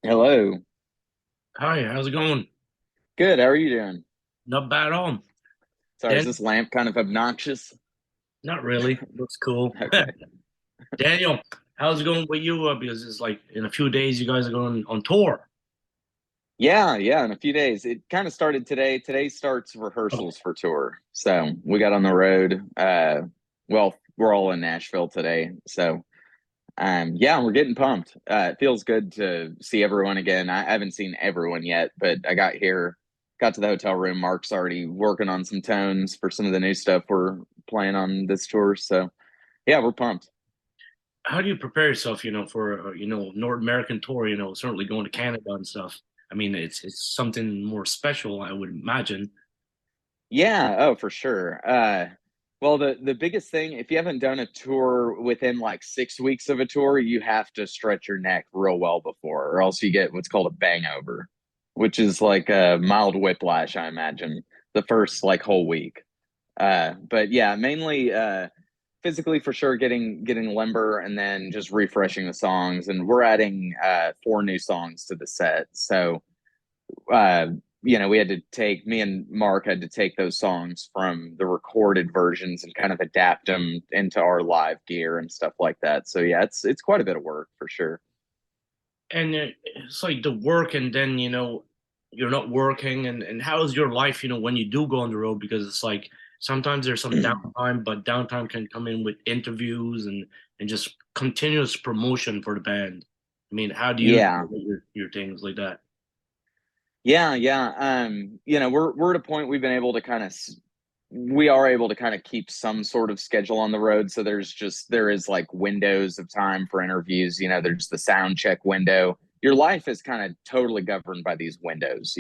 Hello. Hi, how's it going? Good. How are you doing? Not bad at all. Sorry, is Dan, this lamp kind of obnoxious? not really. Looks cool. Okay. Daniel, how's it going with you? Because it's like in a few days you guys are going on tour. Yeah, in a few days. It kind of started today. Today starts Okay. rehearsals for tour. So we got on the road. Well, we're all in Nashville today. So yeah, we're getting pumped. It feels good to see everyone again. I haven't seen everyone yet, but I got to the hotel room. Mark's already working on some tones for some of the new stuff we're playing on this tour. So yeah, we're pumped. How do you prepare yourself, for North American tour, certainly going to Canada and stuff. I mean, it's something more special, I would imagine. Yeah, oh, for sure. Well, the biggest thing, if you haven't done a tour within like 6 weeks of a tour, you have to stretch your neck real well before, or else you get what's called a bangover, which is like a mild whiplash, I imagine, the first like whole week. But yeah, mainly physically for sure, getting limber and then just refreshing the songs. And we're adding four new songs to the set, so uh, we had to take me and Mark had to take those songs from the recorded versions and kind of adapt them into our live gear and stuff like that. So yeah, it's quite a bit of work for sure. And it's like the work, and then you're not working, and how's your life, when you do go on the road? Because it's like sometimes there's some downtime, but downtime can come in with interviews and just continuous promotion for the band. I mean, how do you deal Yeah, with your things like that? yeah. We're at a point we've been able to kind of we are able to kind of keep some sort of schedule on the road. So there is like windows of time for interviews. There's the sound check window. Your life is kind of totally governed by these windows.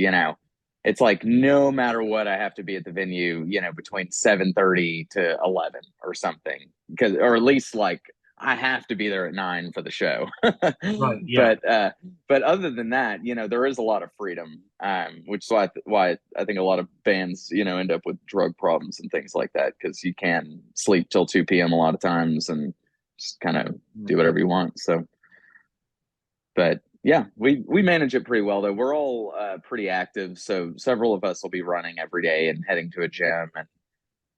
It's like no matter what, I have to be at the venue, between 7:30 to 11 or something, because or at least like I have to be there at 9 for the show. Right. Yeah. But other than that, there is a lot of freedom, which is why I think a lot of bands, end up with drug problems and things like that, because you can sleep till 2 p.m. a lot of times and just kind of do Mm. whatever you want. So, but yeah, we manage it pretty well though. We're all pretty active, so several of us will be running every day and heading to a gym,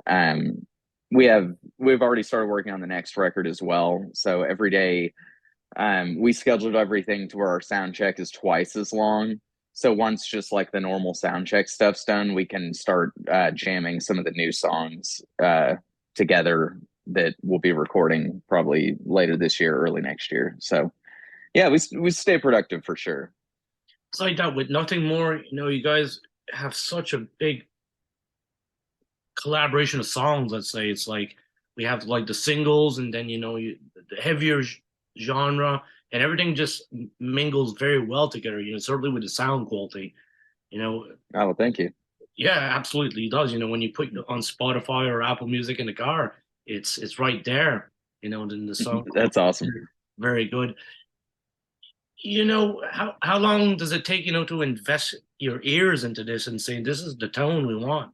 and um, we've already started working on the next record as well. So every day we scheduled everything to where our sound check is twice as long. So once just like the normal sound check stuff's done, we can start jamming some of the new songs together that we'll be recording probably later this year, early next year. So yeah, we stay productive for sure. It's like that with nothing more. You guys have such a big collaboration of songs. Let's say it's like we have like the singles, and then the heavier genre, and everything just mingles very well together. Certainly with the sound quality. You know, Oh, well, thank you. yeah, absolutely, it does. When you put it on Spotify or Apple Music in the car, it's right there. Then the song That's quality is awesome. very good. How long does it take, to invest your ears into this and saying this is the tone we want?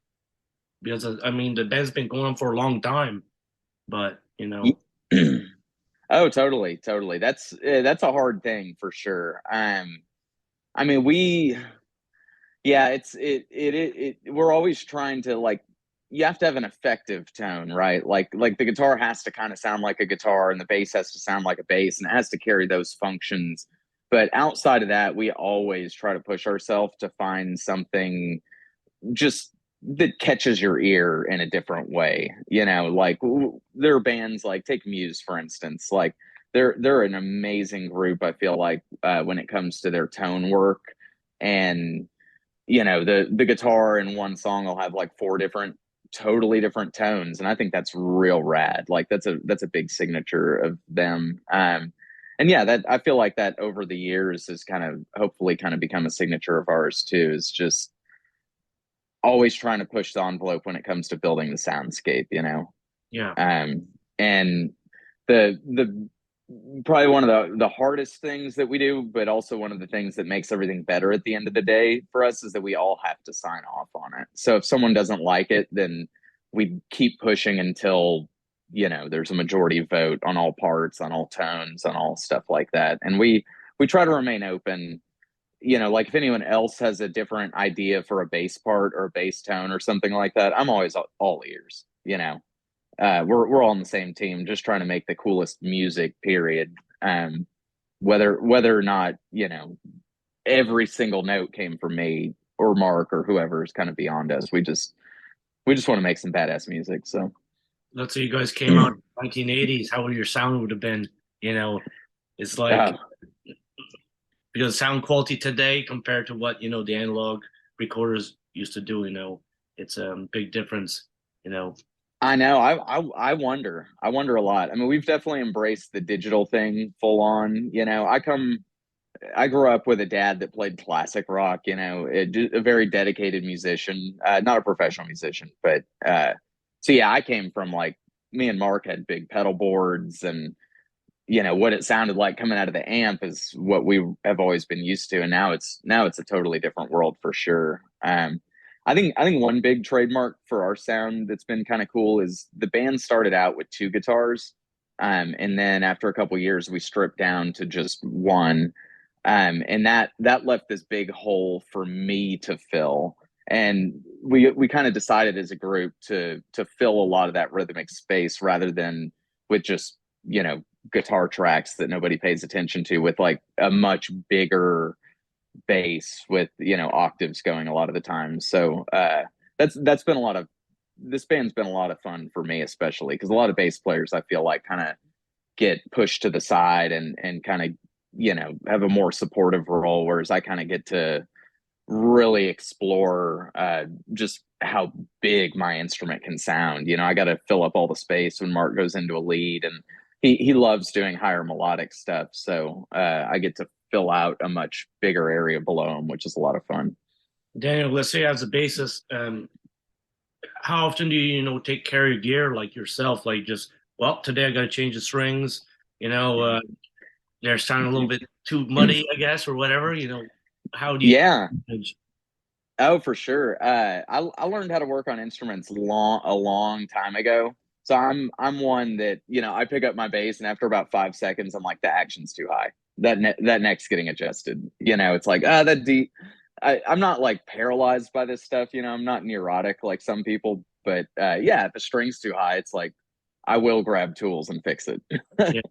Because I mean, the band's been going on for a long time, but Oh, totally. That's a hard thing for sure. I mean, yeah, we're always trying to like, you have to have an effective tone, right? Like the guitar has to kind of sound like a guitar and the bass has to sound like a bass and it has to carry those functions. But outside of that, we always try to push ourselves to find something just that catches your ear in a different way. Like there are bands like take Muse for instance. Like they're an amazing group. I feel like when it comes to their tone work, and the guitar in one song will have like four different totally different tones, and I think that's real rad. Like that's a big signature of them. And yeah, that I feel like that over the years has kind of hopefully kind of become a signature of ours too, is just always trying to push the envelope when it comes to building the soundscape. yeah, And the probably one of the hardest things that we do, but also one of the things that makes everything better at the end of the day for us, is that we all have to sign off on it. So if someone doesn't like it, then we keep pushing until there's a majority vote on all parts, on all tones, on all stuff like that. And we try to remain open. like if anyone else has a different idea for a bass part or a bass tone or something like that, I'm always all ears. We're all on the same team, just trying to make the coolest music. Period. Whether or not every single note came from me or Mark or whoever is kind of beyond us. We just want to make some badass music. So Let's say you guys came out in the 1980s, how would your sound would have been? You know, it's like uh, because sound quality today compared to what the analog recorders used to do. It's a big difference. You know, I know. I wonder. I wonder a lot. I mean, we've definitely embraced the digital thing full on. I grew up with a dad that played classic rock. A very dedicated musician, not a professional musician, but so yeah, I came from like me and Mark had big pedal boards, and what it sounded like coming out of the amp is what we have always been used to, and now it's a totally different world for sure. I think one big trademark for our sound that's been kind of cool is the band started out with two guitars, and then after a couple years we stripped down to just one, and that left this big hole for me to fill. And we kind of decided as a group to fill a lot of that rhythmic space rather than with just guitar tracks that nobody pays attention to, with like a much bigger bass with octaves going a lot of the time. So that's been a lot of this band's been a lot of fun for me, especially because a lot of bass players I feel like kind of get pushed to the side and kind of have a more supportive role, whereas I kind of get to really explore just how big my instrument can sound. I got to fill up all the space when Mark goes into a lead, and he loves doing higher melodic stuff. So I get to fill out a much bigger area below him, which is a lot of fun. Daniel, let's say as a bassist, how often do you take care of your gear like yourself? Like just today I got to change the strings. They're sounding a little bit too muddy, I guess, or whatever. How do you Yeah. manage? Oh, for sure. I learned how to work on instruments a long time ago. So I'm one that I pick up my bass, and after about 5 seconds, I'm like, the action's too high. That neck's getting adjusted. It's like that deep. I'm not like paralyzed by this stuff. I'm not neurotic like some people, but yeah, if the string's too high, it's like I will grab tools and fix it. Yeah.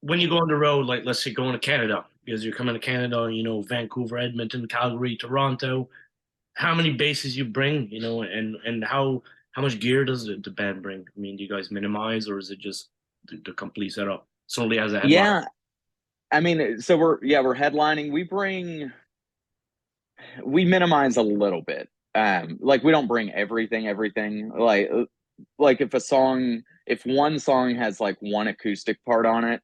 When you go on the road, like let's say going to Canada, because you're coming to Canada, Vancouver, Edmonton, Calgary, Toronto, how many bases you bring, and how much gear does the band bring? I mean, do you guys minimize, or is it just the complete setup solely as a headline? Yeah, I mean, so we're headlining. We minimize a little bit. Like we don't bring everything. Like if one song has like one acoustic part on it,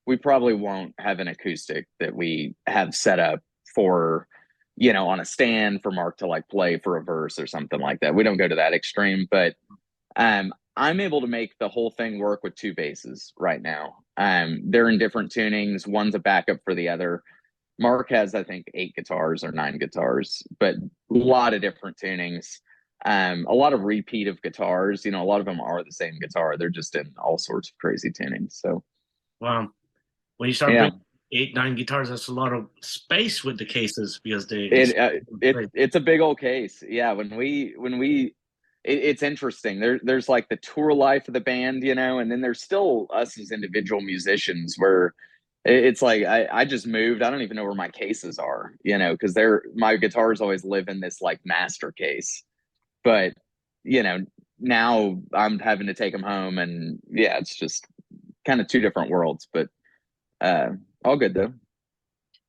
we probably won't have an acoustic that we have set up for, on a stand for Mark to like play for a verse or something like that. We don't go to that extreme, but I'm able to make the whole thing work with two basses right now. They're in different tunings. One's a backup for the other. Mark has, I think, 8 guitars or 9 guitars, but a lot of different tunings. A lot of repeat of guitars. A lot of them are the same guitar. They're just in all sorts of crazy tunings. So Wow. When you start yeah, bringing 8, 9 guitars, that's a lot of space with the cases because it it's a big old case. Yeah, it's interesting. There's like the tour life of the band, and then there's still us as individual musicians where it's like I just moved. I don't even know where my cases are, because my guitars always live in this like master case. But you know, now I'm having to take them home, and yeah, it's just kind of two different worlds. But uh, all good though.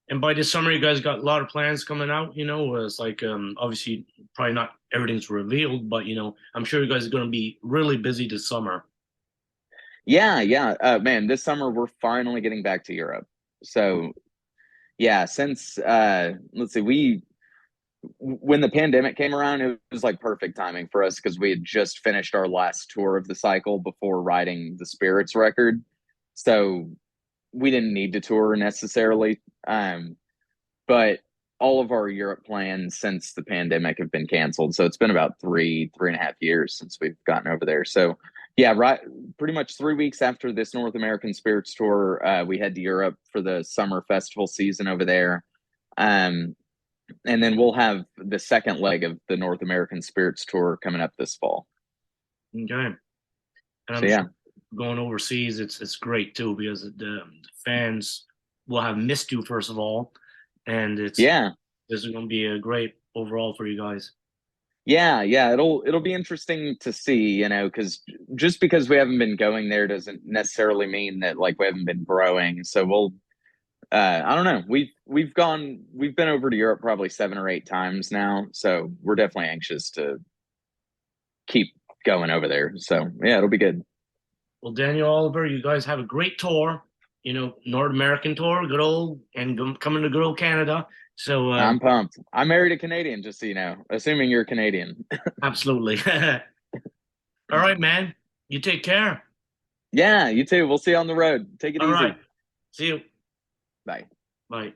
And by this summer, you guys got a lot of plans coming out. It's like obviously probably not everything's revealed, but I'm sure you guys are going to be really busy this summer. Yeah, yeah. Man, this summer we're finally getting back to Europe. So yeah, since let's see, we when the pandemic came around, it was like perfect timing for us because we had just finished our last tour of the cycle before writing the Spirits record. So we didn't need to tour necessarily. But all of our Europe plans since the pandemic have been canceled. So it's been about 3.5 years since we've gotten over there. So Yeah, right. Pretty much 3 weeks after this North American Spirits tour, we head to Europe for the summer festival season over there. Um, and then we'll have the second leg of the North American Spirits tour coming up this fall. Okay. And So I'm sure yeah, going overseas, it's great too because the fans will have missed you first of all, and yeah, this is going to be a great overall for you guys. yeah. It'll be interesting to see, because just because we haven't been going there doesn't necessarily mean that like we haven't been growing. So we'll I don't know. We've been over to Europe probably 7 or 8 times now, so we're definitely anxious to keep going over there. So yeah, it'll be good. Well, Daniel Oliver, you guys have a great tour. North American tour, good old, and coming to good old Canada. So I'm pumped. I married a Canadian, just so you know, assuming you're Canadian. absolutely. All right, man. You take care. Yeah, you too. We'll see you on the road. Take it All right. easy. See you. Bye. Bye.